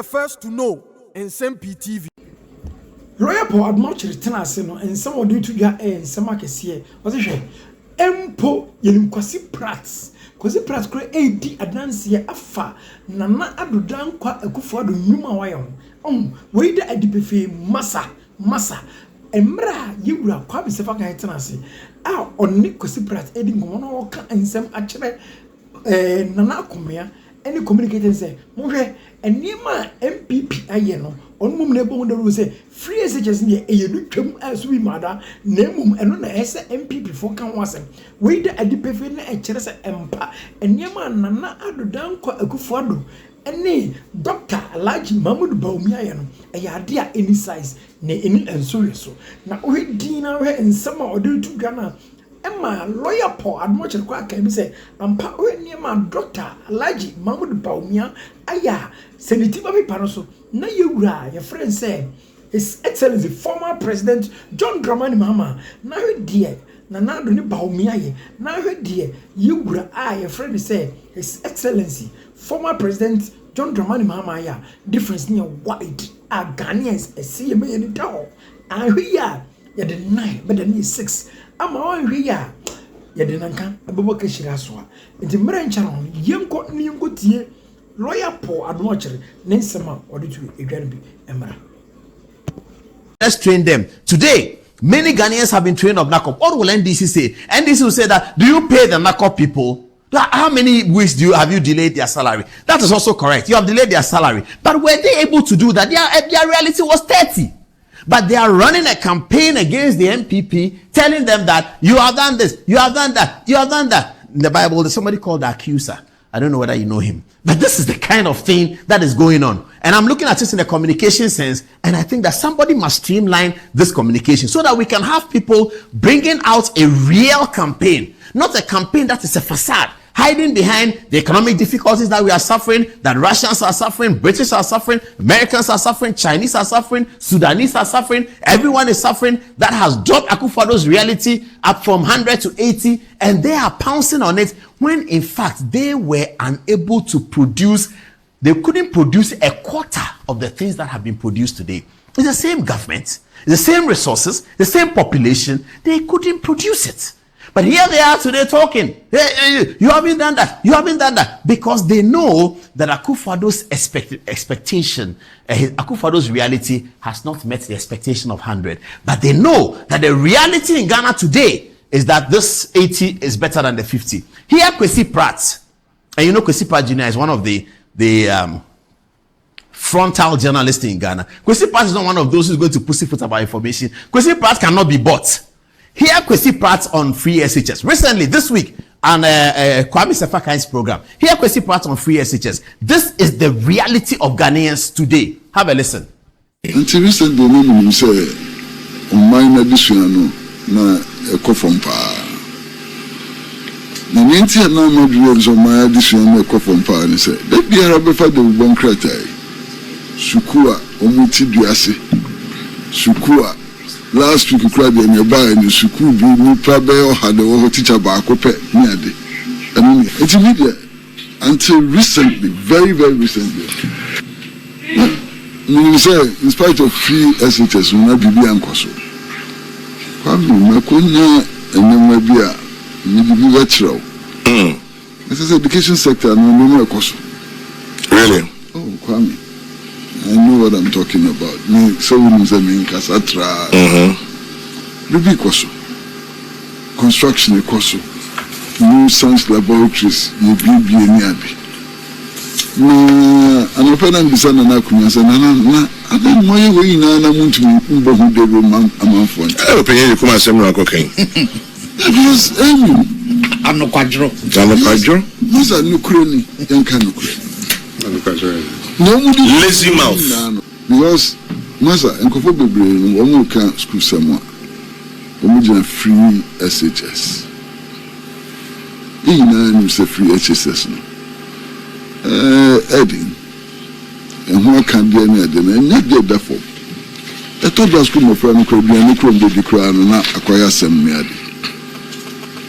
first to know Nsem-Pii TV. Lawyer Paul Admoch returns and some of you to your end, some markets here. Was it Empo Yelim Kwesi Pratt? Kwesi Pratt create AD advance here afa Nana Adudan kwa Akufo-Addo nyuma wayon. Where the NPP massa Emra Yura Kwabi Sefa kan returns. Onni Kwesi Pratt edin gomono ka ensem achebe Nana Akomea any communicator say mohwe enima NPP aye no on mum na bon de say free messages ne eyedu twam aso bi mada na mum eno na ese NPP for kan wasem we de adipefe na e kire se empa enima Nana Adudan kwa Akufo-Addo ene Dr. Alhaji Mahmoud Bawumia aye no e ade a any size na eni enso so na we din na we ensema ode tu Ghana Emma lawyer Paul Admoch kwa kan say ampa we niema Dr. Alhaji Mahmoud Bawumia aya senitiba bi panoso na yewura your friend say His Excellency former President John Dramani Mahama na we die na do ni Bawumia ye na we die yewura your friend say His Excellency former President John Dramani Mahama ya difference near wide Ghanaians see me any down and we ya the 9 but the 6 ama on we ya de nanka abobaka shira so nti mra ncharon yenko ni yenko tie lawyer Paul Admoch Nsema ode tu edwan bi emra. Let's train them today. Many Ghanaians have been trained of NACOP. What will NDC say? NDC will say that, do you pay the NACOP people? How many weeks have you delayed their salary? That is also correct. You have delayed their salary. But were they able to do that? Their reality was 30. But they are running a campaign against the NPP, telling them that you have done this, you have done that, you have done that. In the Bible, there's somebody called the accuser. I don't know whether you know him. But this is the kind of thing that is going on. And I'm looking at this in a communication sense, and I think that somebody must streamline this communication so that we can have people bringing out a real campaign, not a campaign that is a facade, hiding behind the economic difficulties that we are suffering, that Russians are suffering, British are suffering, Americans are suffering, Chinese are suffering, Sudanese are suffering, everyone is suffering. That has dropped Akufo-Addo's reality up from 100 to 80, and they are pouncing on it when in fact they were unable to produce, they couldn't produce a quarter of the things that have been produced today. It's the same government, the same resources, the same population, they couldn't produce it. But here they are today talking, hey, you haven't done that, you haven't done that, because they know that Akufo-Addo's expectation, Akufo-Addo's reality has not met the expectation of 100. But they know that the reality in Ghana today is that this 80 is better than the 50. Here Kwesi Pratt, and you know Kwesi Pratt Jr. is one of the frontal journalists in Ghana. Kwesi Pratt is not one of those who's going to pussyfoot about information. Kwesi Pratt cannot be bought. Here Kwesi Pratt on Free SHS. Recently, this week, on Kwame Sefa-Kain's program. Here Kwesi Pratt on Free SHS. This is the reality of Ghanaians today. Have a listen. Until recently, you say, on my addition, na ekofompa. Na nti na ma dreams on my addition na ekofompa ni say. That be arabe fa de bon kratai. Sukua omuti duase. Sukua last week crowd in your buy in the school be no probably had the teacher ba akope ni ade. I mean it's immediate until recently, very recently. You say in spite of free SHS we na bibi ankoso. Kwame makonya enema bia ni bibi lecturer. This is education sector no ekoso. Really? Oh, Kwame. I know what I'm talking about. Me so we say me kasatra. Bibi koso. Construction ekoso. New science laboratories you bibi ni abi. Na anopena bisana na kunyansa na ada moye we na muntu mbo hu de amanfo. Eh openye you come asem na kokain. Because Anokwadro. Musa nukroni yanka nukroni. Anokwadro. No lazy mouth. Because Masa enkofo bebre no can school somewhere. Omo free SHS. Ina ni say free SHS no. Edin. And who can be any Edin and not get that for. I thought that school of friend could be an equal baby crown and acquire some meadi.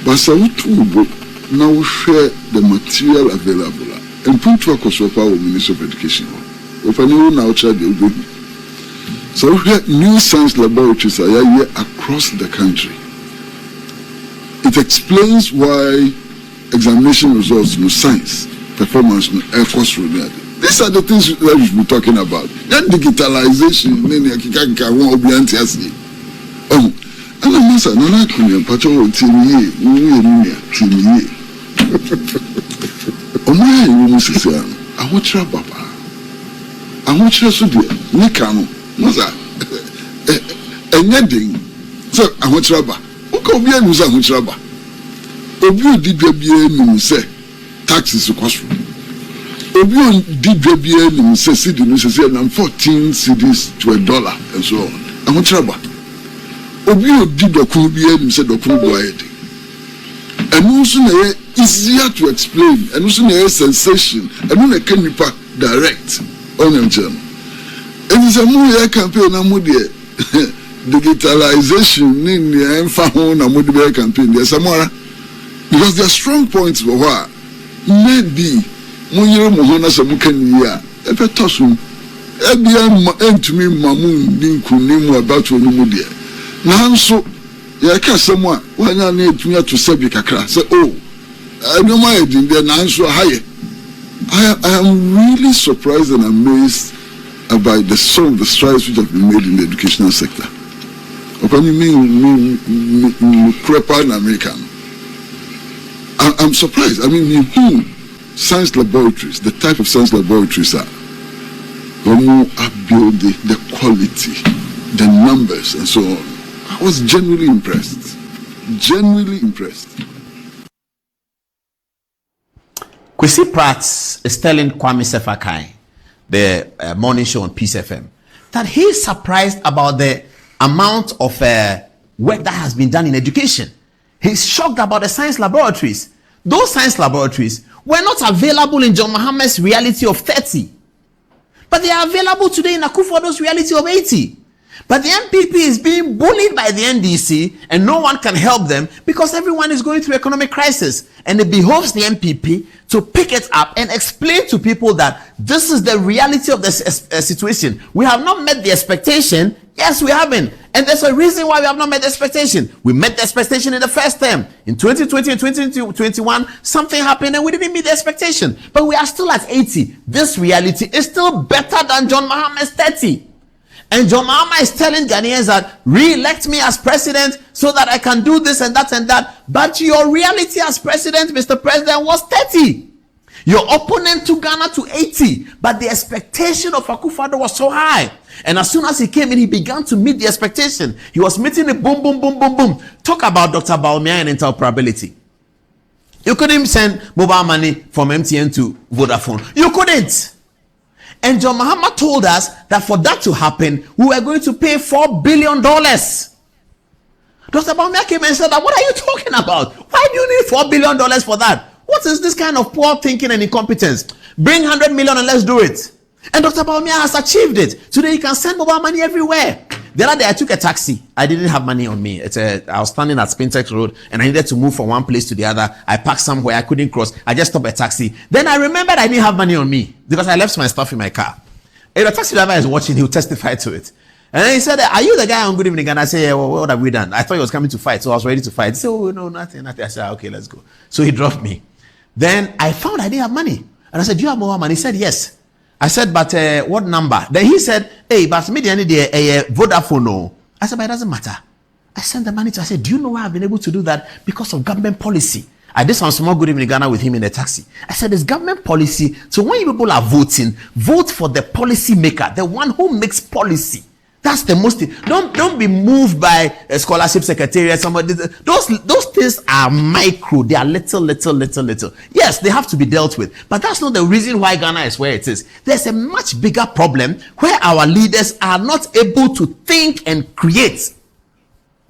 But so now share the material available and put to a cost of our Ministry of Education. If I knew now, child, so we have new science laboratories are here across the country. It explains why examination results no science performance no air course related. These are the things that we should be talking about. That digitalization, and I'm not saying I'm not patrol TV. Omaya you say I want to baba. I want to so dear. Nikano. Moza. Anything. So I want to baba. Uko bia nusa I want to baba. Obi di bia ni say taxes cost. Obi di bia ni say cedi no say na 14 cedis to $1 and so on. I want to baba. Obi di dokun bia ni say dokun boyed. And also easier to explain, and also a sensation, and when a can direct on them channel. And it's a movie campaign, digitalization in the phone and mobile campaign. There's some more because there are strong points for what maybe Munyo Mohona Samukan, if a tossum, Ebiam to me, Mamun, Ninku, about to Numudia. Now, so. Yeah, someone when I need to say Kakra say, oh, I don't mind the answer higher. I am really surprised and amazed about some of the strides which have been made in the educational sector. I'm surprised. I mean, in whom science laboratories, the type of science laboratories are, when you are building the quality, the numbers, and so on. I was genuinely impressed. Genuinely impressed. Kwesi Pratt is telling Kwame Sefakai, the morning show on Peace FM, that he's surprised about the amount of work that has been done in education. He's shocked about the science laboratories. Those science laboratories were not available in John Mohammed's reality of 30. But they are available today in Akufo-Addo's reality of 80. But the NPP is being bullied by the NDC and no one can help them because everyone is going through economic crisis. And it behoves the NPP to pick it up and explain to people that this is the reality of the situation. We have not met the expectation. Yes, we haven't. And there's a reason why we have not met the expectation. We met the expectation in the first term. In 2020 and 2021, something happened and we didn't meet the expectation. But we are still at 80. This reality is still better than John Mohammed's 30. And John Mahama is telling Ghanaians that re-elect me as president so that I can do this and that and that. But your reality as president, Mr. President, was 30. Your opponent took Ghana to 80. But the expectation of Akufo-Addo was so high. And as soon as he came in, he began to meet the expectation. He was meeting it, boom, boom, boom, boom, boom. Talk about Dr. Baumia and interoperability. You couldn't send mobile money from MTN to Vodafone. You couldn't. And John Mahama told us that for that to happen, we were going to pay $4 billion. Dr. Baumia came and said that, what are you talking about? Why do you need $4 billion for that? What is this kind of poor thinking and incompetence? Bring 100 million and let's do it. And Dr. Baumia has achieved it. Today you can send mobile money everywhere. The other day I took a taxi. I didn't have money on me. I was standing at Spintex Road and I needed to move from one place to the other. I parked somewhere. I couldn't cross. I just stopped a taxi. Then I remembered I didn't have money on me because I left my stuff in my car. If the taxi driver is watching, he'll testify to it. And then he said, are you the guy on Good Evening? And I said, yeah, well, what have we done? I thought he was coming to fight, so I was ready to fight. He said, oh, no, nothing. I said, okay, let's go. So he dropped me. Then I found I didn't have money. And I said, do you have more money? He said, yes. I said, but what number? Then he said, hey, but me the Vodafone. No. I said, but it doesn't matter. I sent the money to, I said, do you know why I've been able to do that? Because of government policy. I did some small Good Evening Ghana with him in a taxi. I said, it's government policy. So when you people are voting, vote for the policy maker, the one who makes policy. That's the most. Don't be moved by a scholarship secretariat. Somebody. Those things are micro. They are little. Yes, they have to be dealt with. But that's not the reason why Ghana is where it is. There's a much bigger problem where our leaders are not able to think and create.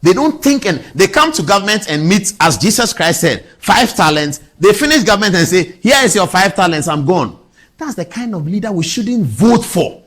They don't think and they come to government and meet, as Jesus Christ said, 5 talents. They finish government and say, here is your 5 talents, I'm gone. That's the kind of leader we shouldn't vote for.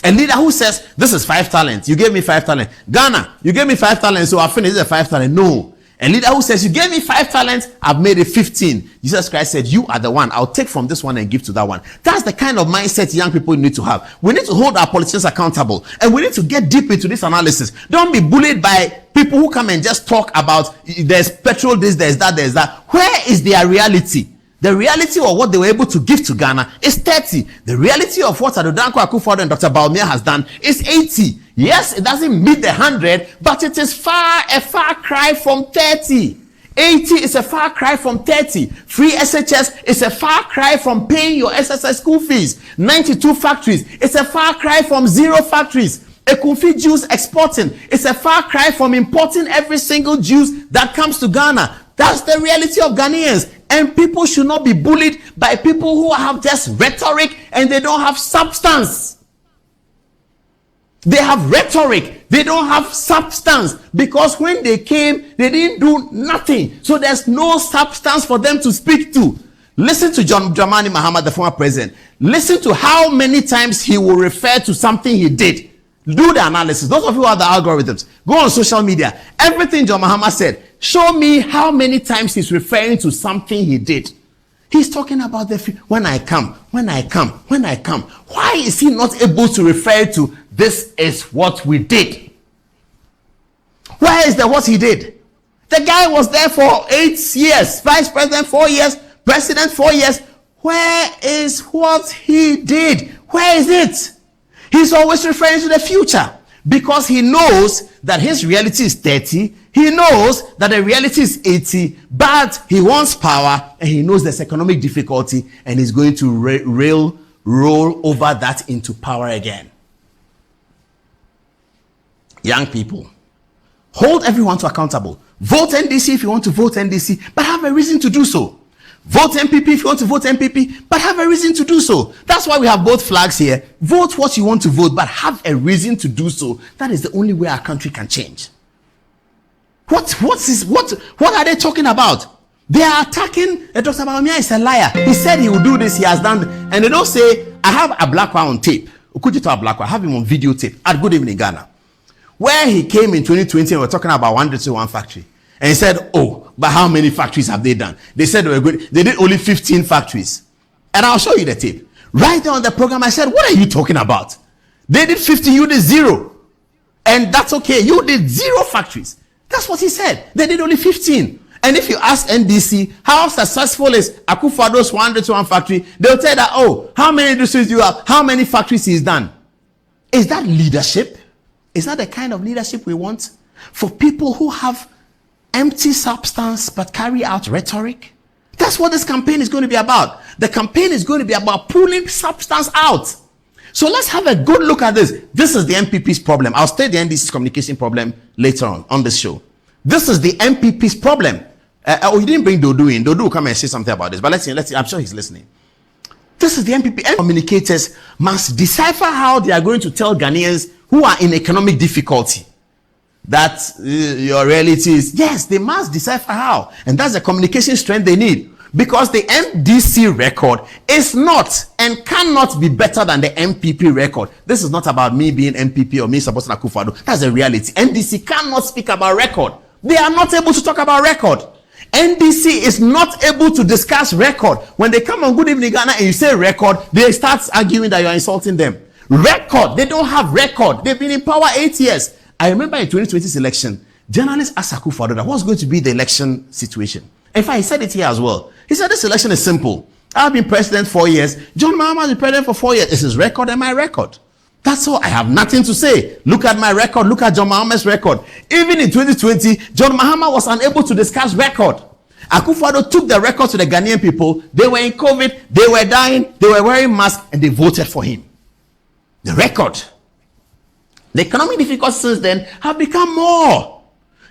A leader who says, this is 5 talents. You gave me 5 talents. Ghana, you gave me 5 talents, so I finished the 5 talents. No. A leader who says, you gave me 5 talents, I've made it 15. Jesus Christ said, you are the one. I'll take from this one and give to that one. That's the kind of mindset young people need to have. We need to hold our politicians accountable. And we need to get deep into this analysis. Don't be bullied by people who come and just talk about there's petrol, this, there's that. Where is their reality? The reality of what they were able to give to Ghana is 30. The reality of what Adodanko Akufo-Addo and Dr. Bawumia has done is 80. Yes, it doesn't meet the 100, but it is a far cry from 30. 80 is a far cry from 30. Free SHS is a far cry from paying your SSS school fees. 92 factories, it's a far cry from 0 factories. Ekunfi juice exporting, it's a far cry from importing every single juice that comes to Ghana. That's the reality of Ghanaians. And people should not be bullied by people who have just rhetoric and they don't have substance. They have rhetoric, they don't have substance, because when they came, they didn't do nothing. So there's no substance for them to speak to. Listen to John Dramani Mahama, the former president. Listen to how many times he will refer to something he did. Do the analysis. Those of you who have the algorithms, go on social media. Everything John Mahama said, show me how many times he's referring to something he did. He's talking about when I come. Why is he not able to refer to this is what we did? Where is the what he did? The guy was there for 8 years, vice president 4 years, president 4 years. Where is what he did? Where is it? He's always referring to the future because he knows that his reality is 30. He knows that the reality is 80, but he wants power and he knows there's economic difficulty and he's going to roll over that into power again. Young people, hold everyone to accountable. Vote NDC if you want to vote NDC, but have a reason to do so. Vote NPP if you want to vote NPP, but have a reason to do so. That's why we have both flags here. Vote what you want to vote, but have a reason to do so. That is the only way our country can change. What are they talking about? They are attacking Dr. Bawumia is a liar. He said he will do this, he has done, and they don't say, I have a black one on tape. I have him on videotape at Good Evening Ghana, where he came in 2020 and we're talking about 101 factory. And he said, oh, but how many factories have they done? They said they did only 15 factories. And I'll show you the tape. Right there on the program, I said, what are you talking about? They did 50, you did 0. And that's okay. You did 0 factories. That's what he said. They did only 15. And if you ask NDC, how successful is Akufo-Addo's 101 factory, they'll tell that, oh, how many industries do you have? How many factories he's done? Is that leadership? Is that the kind of leadership we want? For people who have empty substance but carry out rhetoric? That's what this campaign is going to be about. The campaign is going to be about pulling substance out. So let's have a good look at this. This is the NPP's problem. I'll state the NDC's communication problem later on this show. This is the NPP's problem. You didn't bring Dodo in. Dodo will come and say something about this. But let's see. I'm sure he's listening. This is the NPP. Communicators must decipher how they are going to tell Ghanaians who are in economic difficulty that your reality is. Yes, they must decipher how. And that's the communication strength they need. Because the NDC record is not and cannot be better than the NPP record. This is not about me being NPP or me supporting Akufo-Addo. That's the reality. NDC cannot speak about record. They are not able to talk about record. NDC is not able to discuss record. When they come on Good Evening Ghana and you say record, they start arguing that you are insulting them. Record. They don't have record. They've been in power 8 years. I remember in 2020's election, journalists asked Akufo-Addo what's going to be the election situation. In fact, he said it here as well. He said this election is simple. I've been president 4 years. John Mahama has been president for 4 years. This is record and my record. That's all. I have nothing to say. Look at my record. Look at John Mahama's record. Even in 2020, John Mahama was unable to discuss record. Akufo-Addo took the record to the Ghanaian people. They were in COVID. They were dying. They were wearing masks and they voted for him. The record. The economic difficulties since then have become more.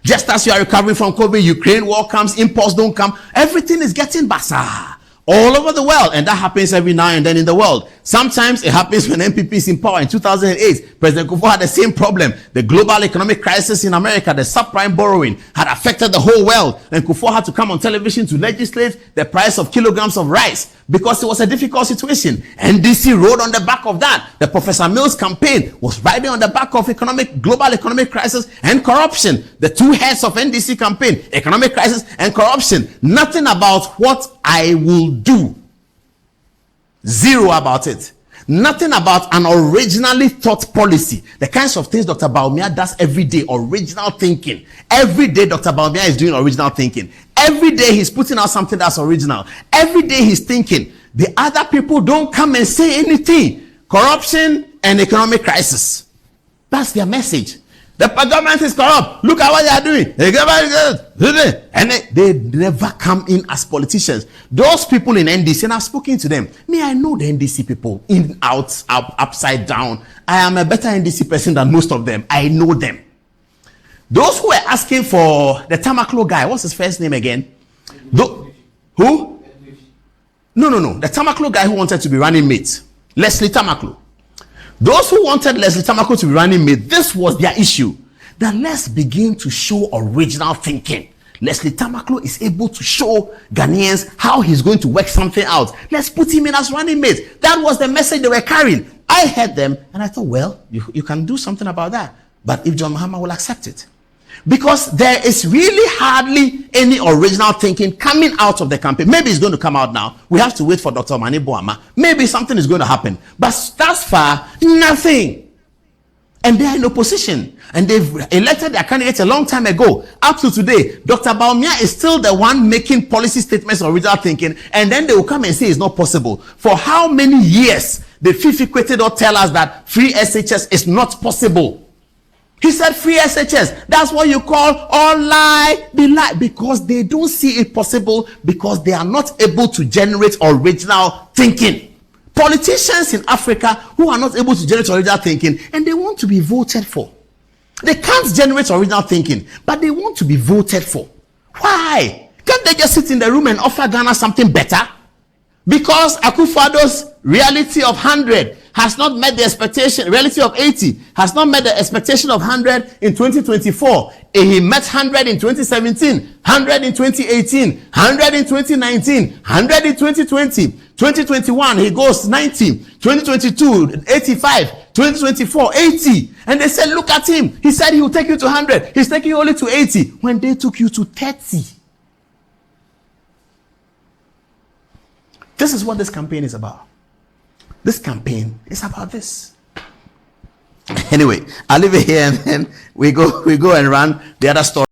Just as you are recovering from COVID, Ukraine war comes, imports don't come. Everything is getting bazaar all over the world. And that happens every now and then in the world. Sometimes it happens when NPP is in power. In 2008, President Kufuor had the same problem. The global economic crisis in America, the subprime borrowing, had affected the whole world. And Kufuor had to come on television to legislate the price of kilograms of rice. because it was a difficult situation. NDC rode on the back of that. The Professor Mills campaign was riding on the back of global economic crisis and corruption. The two heads of NDC campaign, economic crisis and corruption. Nothing about what I will do. Zero about it. Nothing about an originally thought policy. The kinds of things Dr. Bawumia does every day, original thinking. Every day Dr. Bawumia is doing original thinking. Every day he's putting out something that's original. Every day he's thinking. The other people don't come and say anything. Corruption and economic crisis. That's their message. The government is corrupt. Look at what they are doing. The government, and they never come in as politicians. Those people in NDC, and I've spoken to them. Me, I know the NDC people in, out, up, upside down. I am a better NDC person than most of them. I know them. Those who were asking for the Tamaklo guy, what's his first name again? Who? No. The Tamaklo guy who wanted to be running mate. Leslie Tamaklo. Those who wanted Leslie Tamaklo to be running mate, this was their issue. That let's begin to show original thinking. Leslie Tamaklo is able to show Ghanaians how he's going to work something out. Let's put him in as running mate. That was the message they were carrying. I heard them and I thought, well, you can do something about that. But if John Mahama will accept it. Because there is really hardly any original thinking coming out of the campaign. Maybe it's going to come out now. We have to wait for Dr. Mani Boama. Maybe something is going to happen. But thus far, nothing. And they are in opposition. And they've elected their candidate a long time ago. Up to today, Dr. Bawumia is still the one making policy statements of original thinking. And then they will come and say it's not possible. For how many years the Fifi quoted or tell us that free SHS is not possible? He said free SHS. That's what you call all lie, be lie. Because they don't see it possible, because they are not able to generate original thinking. Politicians in Africa who are not able to generate original thinking, and they want to be voted for. They can't generate original thinking, but they want to be voted for. Why? Can't they just sit in the room and offer Ghana something better? Because Akufo-Addo's reality of 100 has not met the expectation, reality of 80 has not met the expectation of 100 in 2024. He met 100 in 2017, 100 in 2018, 100 in 2019, 100 in 2020, 2021 he goes 90, 2022 85, 2024 80. And they said, look at him. He said he will take you to 100. He's taking you only to 80 when they took you to 30. This is what this campaign is about. This campaign is about this. Anyway, I'll leave it here and then we go and run the other story.